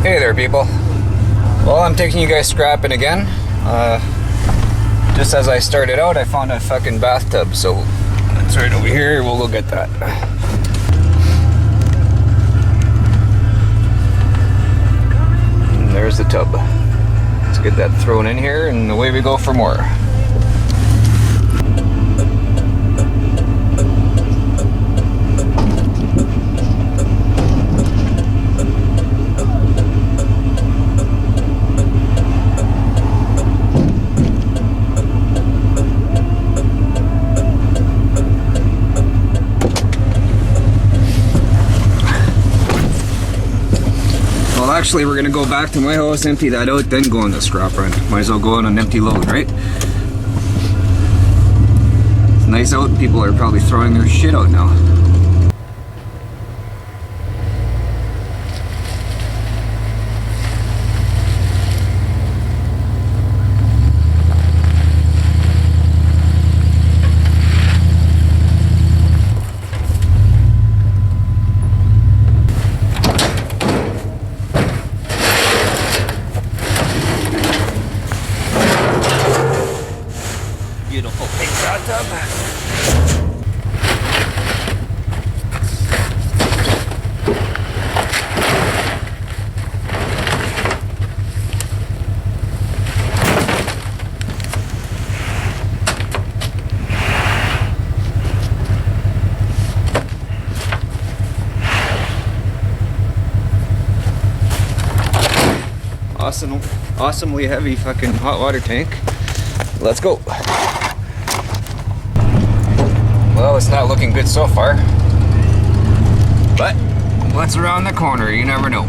Hey there, people. Well, I'm taking you guys scrapping again. Just as I started out, I found a fucking bathtub, so it's right over here. We'll go get that. And there's the tub. Let's get that thrown in here, and away we go for more. Actually, we're gonna go back to my house, empty that out, then go on the scrap run. Might as well go on an empty load, right? It's nice out. People are probably throwing their shit out now. Beautiful big bathtub. Awesomely heavy fucking hot water tank. Let's go. Well, it's not looking good so far, but what's around the corner? You never know.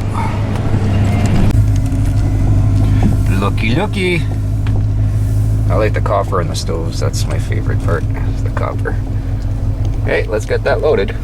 Looky, looky. I like the copper in the stoves. That's my favorite part, is the copper. Okay, let's get that loaded.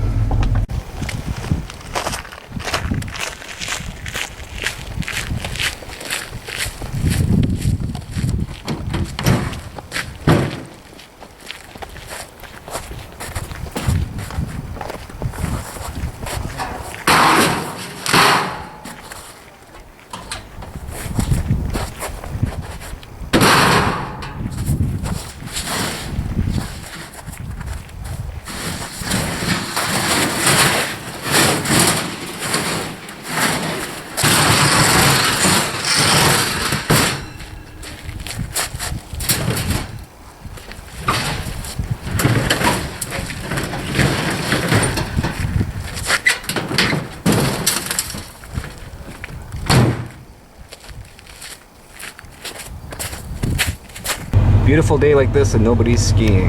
Beautiful day like this and nobody's skiing.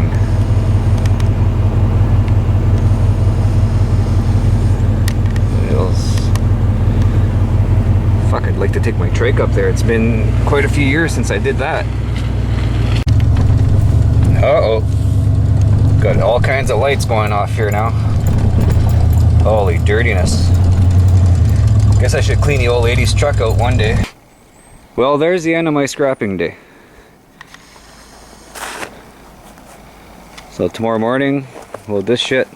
Fuck, I'd like to take my trike up there. It's been quite a few years since I did that. Uh-oh. Got all kinds of lights going off here now. Holy dirtiness. Guess I should clean the old lady's truck out one day. Well, there's the end of my scrapping day. So tomorrow morning, we'll this shit,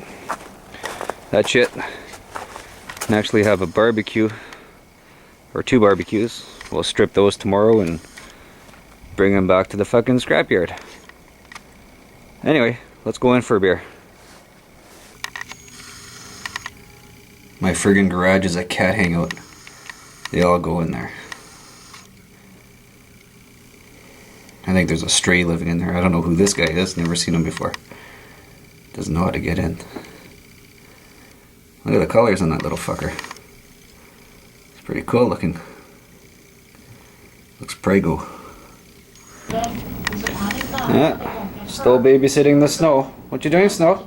that shit, and actually have a barbecue, or 2 barbecues. We'll strip those tomorrow and bring them back to the fucking scrapyard. Anyway, let's go in for a beer. My friggin' garage is a cat hangout. They all go in there. I think there's a stray living in there. I don't know who this guy is. Never seen him before. Doesn't know how to get in. Look at the colors on that little fucker. It's pretty cool looking. Looks prego. Yeah, still babysitting the Snow. What you doing, Snow?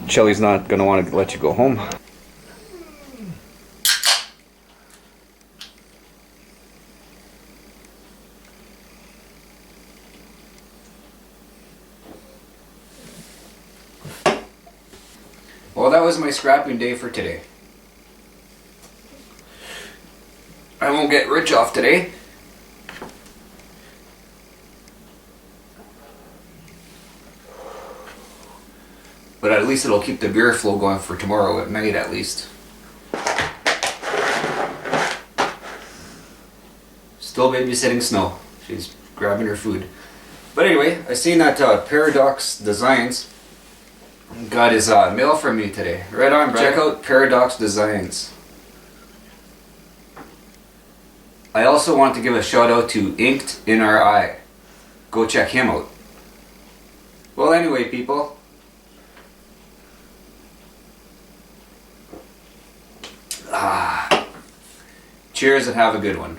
Shelly's not gonna want to let you go home. Well, that was my scrapping day for today. I won't get rich off today. But at least it'll keep the beer flow going for tomorrow at night at least. Still babysitting Snow. She's grabbing her food. But anyway, I seen that Paradox Designs got his mail from me today. Right on, brother. Check out Paradox Designs. I also want to give a shout out to Inked in Our Eye. Go check him out. Well, anyway, people. Cheers and have a good one.